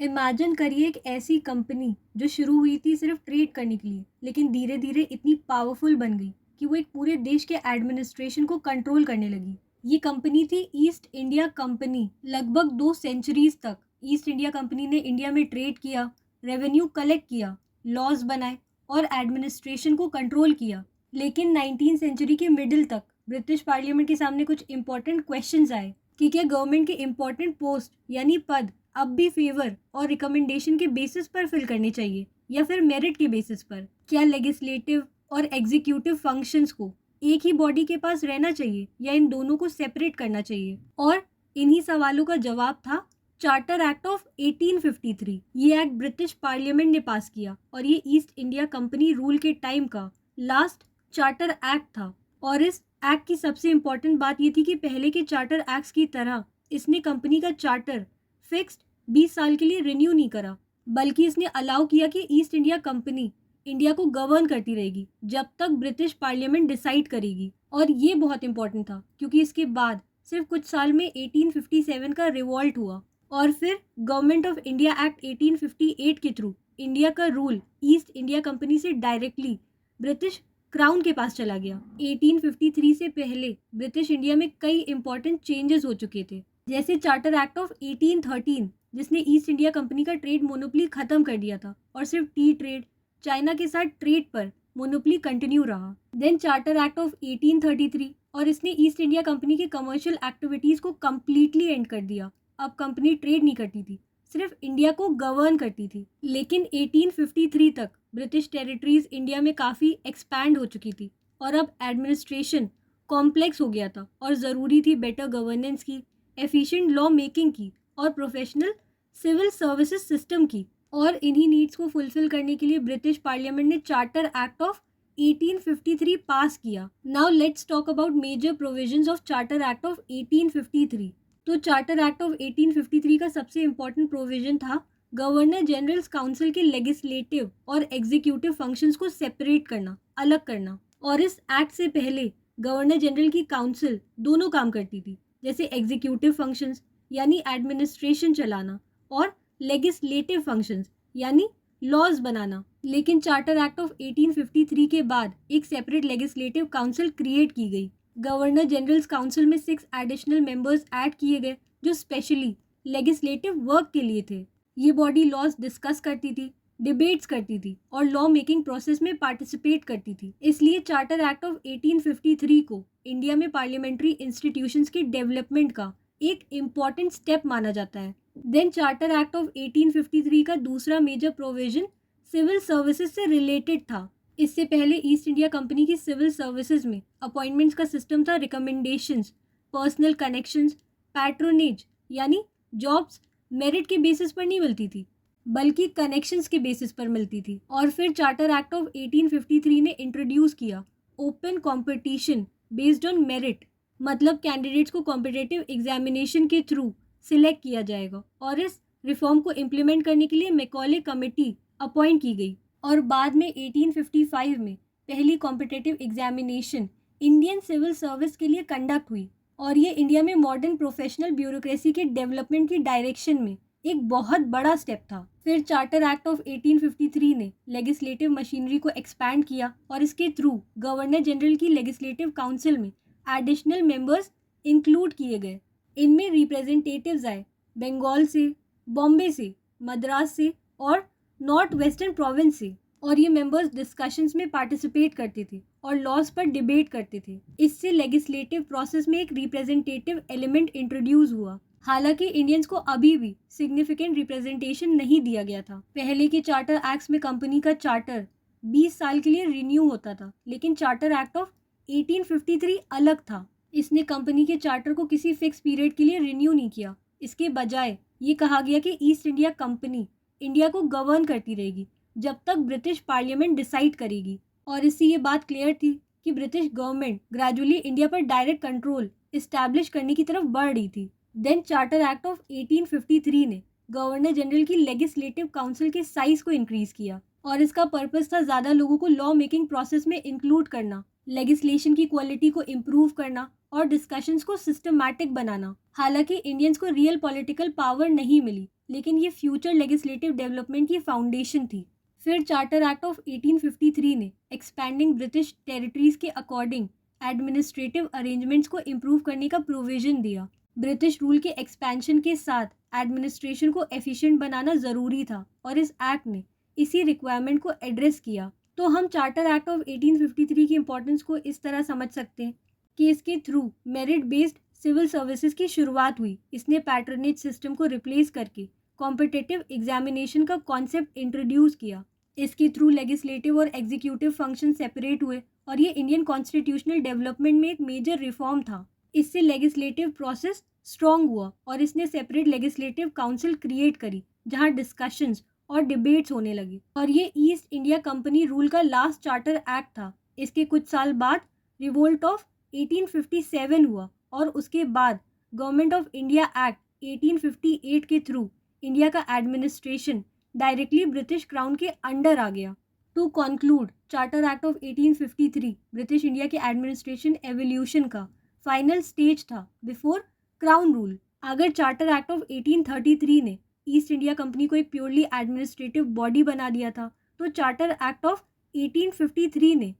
Imagine करिए एक ऐसी कंपनी जो शुरू हुई थी सिर्फ ट्रेड करने के लिए, लेकिन धीरे धीरे इतनी पावरफुल बन गई कि वो एक पूरे देश के एडमिनिस्ट्रेशन को कंट्रोल करने लगी। ये कंपनी थी ईस्ट इंडिया कंपनी। लगभग 2 सेंचुरीज तक ईस्ट इंडिया कंपनी ने इंडिया में ट्रेड किया, रेवेन्यू कलेक्ट किया, लॉज बनाए और एडमिनिस्ट्रेशन को कंट्रोल किया। लेकिन 19 सेंचुरी के मिडिल तक ब्रिटिश पार्लियामेंट के सामने कुछ इंपॉर्टेंट क्वेश्चंस आए कि क्या गवर्नमेंट के इंपॉर्टेंट पोस्ट यानी पद अब भी फेवर और रिकमेंडेशन के बेसिस पर फिल करने चाहिए या फिर मेरिट के बेसिस पर। क्या लेजिस्लेटिव और एग्जीक्यूटिव फंक्शंस को एक ही बॉडी के पास रहना चाहिए या इन दोनों को सेपरेट करना चाहिए। और इन्हीं सवालों का जवाब था चार्टर एक्ट ऑफ 1853। ये एक्ट ब्रिटिश पार्लियामेंट ने पास किया और ये ईस्ट इंडिया कंपनी रूल के टाइम का लास्ट चार्टर एक्ट था। और इस एक्ट की सबसे इम्पोर्टेंट बात ये थी कि पहले के चार्टर एक्ट्स की तरह इसने कंपनी का चार्टर फिक्स्ड 20 साल के लिए रिन्यू नहीं करा, बल्कि इसने अलाउ किया कि ईस्ट इंडिया कंपनी इंडिया को गवर्न करती रहेगी जब तक ब्रिटिश पार्लियामेंट डिसाइड करेगी। और ये बहुत इंपॉर्टेंट था क्योंकि इसके बाद सिर्फ कुछ साल में 1857 का रिवॉल्ट हुआ और फिर गवर्नमेंट ऑफ इंडिया एक्ट 1858 के थ्रू इंडिया का रूल ईस्ट इंडिया कंपनी से डायरेक्टली ब्रिटिश क्राउन के पास चला गया। 1853 से पहले ब्रिटिश इंडिया में कई इंपॉर्टेंट चेंजेस हो चुके थे, जैसे चार्टर एक्ट ऑफ 1813 जिसने ईस्ट इंडिया कंपनी का ट्रेड मोनोपोली खत्म कर दिया था और सिर्फ टी ट्रेड, चाइना के साथ ट्रेड पर मोनोपोली कंटिन्यू रहा। देन चार्टर एक्ट ऑफ 1833 और इसने ईस्ट इंडिया कंपनी के कमर्शियल एक्टिविटीज को कम्प्लीटली एंड कर दिया। अब कंपनी ट्रेड नहीं करती थी, सिर्फ इंडिया को गवर्न करती थी। लेकिन 1853 तक ब्रिटिश टेरिटरीज इंडिया में काफ़ी एक्सपैंड हो चुकी थी और अब एडमिनिस्ट्रेशन कॉम्प्लेक्स हो गया था और ज़रूरी थी बेटर गवर्नेंस की, एफिशिएंट लॉ मेकिंग की और प्रोफेशनल सिविल सर्विसेज सिस्टम की। और इन्हीं नीड्स को फुलफिल करने के लिए ब्रिटिश पार्लियामेंट ने चार्टर एक्ट ऑफ 1853 पास किया। Now let's talk about major provisions of charter act of 1853। तो चार्टर एक्ट ऑफ 1853 का सबसे इम्पोर्टेंट प्रोविजन था गवर्नर जनरल्स काउंसिल के लेजिस्लेटिव और एग्जीक्यूटिव फंक्शंस को सेपरेट करना, अलग करना। और इस एक्ट से पहले गवर्नर जनरल की काउंसिल दोनों काम करती थी, जैसे एग्जीक्यूटिव फंक्शंस यानी एडमिनिस्ट्रेशन चलाना और लेजिस्लेटिव फंक्शंस यानी लॉज बनाना। लेकिन चार्टर एक्ट ऑफ 1853 के बाद एक सेपरेट लेजिस्लेटिव काउंसिल क्रिएट की गई। गवर्नर जनरल्स काउंसिल में 6 एडिशनल मेंबर्स ऐड किए गए जो स्पेशली लेजिस्लेटिव वर्क के लिए थे। ये बॉडी लॉज डिस्कस करती थी, डिबेट्स करती थी और लॉ मेकिंग प्रोसेस में पार्टिसिपेट करती थी। इसलिए चार्टर एक्ट ऑफ 1853 को इंडिया में पार्लियामेंट्री इंस्टीट्यूशंस के डेवलपमेंट का एक इम्पॉर्टेंट स्टेप माना जाता है। देन चार्टर एक्ट ऑफ 1853 का दूसरा मेजर प्रोविजन सिविल सर्विसेज से रिलेटेड था। इससे पहले ईस्ट इंडिया कंपनी की सिविल सर्विसेज में अपॉइंटमेंट्स का सिस्टम था रिकमेंडेशंस, पर्सनल कनेक्शंस, पैट्रोनेज यानी जॉब्स मेरिट के बेसिस पर नहीं मिलती थी बल्कि कनेक्शंस के बेसिस पर मिलती थी। और फिर चार्टर एक्ट ऑफ 1853 ने इंट्रोड्यूस किया open competition based on merit, मतलब कैंडिडेट्स को कॉम्पिटिटिव एग्जामिनेशन के थ्रू सिलेक्ट किया जाएगा। और इस रिफॉर्म को इम्प्लीमेंट करने के लिए मैकॉले कमेटी अपॉइंट की गई। और बाद में 1855 में पहली competitive examination Indian civil service के लिए कंडक्ट हुई और ये इंडिया में मॉडर्न प्रोफेशनल ब्यूरोक्रेसी के डेवलपमेंट की डायरेक्शन में एक बहुत बड़ा स्टेप था। फिर चार्टर एक्ट ऑफ 1853 ने लेजिस्लेटिव मशीनरी को एक्सपैंड किया और इसके थ्रू गवर्नर जनरल की लेजिस्लेटिव काउंसिल में एडिशनल मेंबर्स इंक्लूड किए गए। इनमें रिप्रेजेंटेटिव्स आए बंगाल से, बॉम्बे से, मद्रास से और नॉर्थ वेस्टर्न प्रोविंस से। और ये मेंबर्स डिस्कशंस में पार्टिसिपेट करते थे और लॉज पर डिबेट करते थे। इससे लेजिस्लेटिव प्रोसेस में एक रिप्रेजेंटेटिव एलिमेंट इंट्रोड्यूस हुआ। हालांकि इंडियंस को अभी भी सिग्निफिकेंट रिप्रेजेंटेशन नहीं दिया गया था। पहले के चार्टर एक्ट्स में कंपनी का चार्टर 20 साल के लिए रिन्यू होता था, लेकिन चार्टर एक्ट ऑफ 1853 अलग था। इसने कंपनी के चार्टर को किसी फिक्स पीरियड के लिए रिन्यू नहीं किया। इसके बजाय ये कहा गया कि ईस्ट इंडिया कंपनी इंडिया को गवर्न करती रहेगी जब तक ब्रिटिश पार्लियामेंट डिसाइड करेगी। और इससे ये बात क्लियर थी कि ब्रिटिश गवर्नमेंट ग्रेजुअली इंडिया पर डायरेक्ट कंट्रोल इस्टेब्लिश करने की तरफ बढ़ रही थी। देन चार्टर एक्ट ऑफ 1853 ने गवर्नर जनरल की लेजिस्लेटिव काउंसिल के साइज को इंक्रीज किया और इसका पर्पस था ज़्यादा लोगों को लॉ मेकिंग प्रोसेस में इंक्लूड करना, लेजिस्लेशन की क्वालिटी को इम्प्रूव करना और डिस्कशंस को सिस्टमैटिक बनाना। हालांकि इंडियंस को रियल पॉलिटिकल पावर नहीं मिली, लेकिन ये फ्यूचर लेजिस्लेटिव डेवलपमेंट की फाउंडेशन थी। फिर चार्टर एक्ट ऑफ 1853 ने एक्सपैंडिंग ब्रिटिश टेरिटरीज के अकॉर्डिंग एडमिनिस्ट्रेटिव अरेंजमेंट्स को इम्प्रूव करने का प्रोविजन दिया। ब्रिटिश रूल के एक्सपेंशन के साथ एडमिनिस्ट्रेशन को एफिशिएंट बनाना ज़रूरी था और इस एक्ट ने इसी रिक्वायरमेंट को एड्रेस किया। तो हम चार्टर एक्ट ऑफ 1853 की इम्पोर्टेंस को इस तरह समझ सकते हैं कि इसके through merit based civil services की शुरुआत हुई। इसने पैटर्नेज सिस्टम को रिप्लेस करके कॉम्पिटिटिव एग्जामिनेशन का कॉन्सेप्ट इंट्रोड्यूस किया। इसके थ्रू लेजिस्लेटिव और एग्जीक्यूटिव फंक्शन सेपरेट हुए और ये इंडियन कॉन्स्टिट्यूशनल डेवलपमेंट में एक मेजर रिफॉर्म था। इससे लेजिस्लेटिव प्रोसेस स्ट्रॉन्ग हुआ और इसने सेपरेट लेजिस्लेटिव काउंसिल क्रिएट करी जहां डिस्कशंस और डिबेट्स होने लगे। और ये ईस्ट इंडिया कंपनी रूल का लास्ट चार्टर एक्ट था। इसके कुछ साल बाद रिवोल्ट ऑफ 1857 हुआ और उसके बाद गवर्नमेंट ऑफ इंडिया एक्ट 1858 के थ्रू इंडिया का एडमिनिस्ट्रेशन डायरेक्टली ब्रिटिश क्राउन के अंडर आ गया। To conclude, charter act of 1853 British India के एडमिनिस्ट्रेशन एवोल्यूशन का फाइनल स्टेज था बिफोर क्राउन रूल। अगर चार्टर एक्ट ऑफ 1833 ने ईस्ट इंडिया कंपनी को एक प्योरली एडमिनिस्ट्रेटिव बॉडी बना दिया था, तो चार्टर एक्ट ऑफ 1853 ने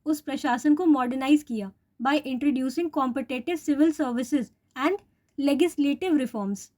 उस प्रशासन को मॉडर्नाइज किया by introducing competitive civil services and legislative reforms.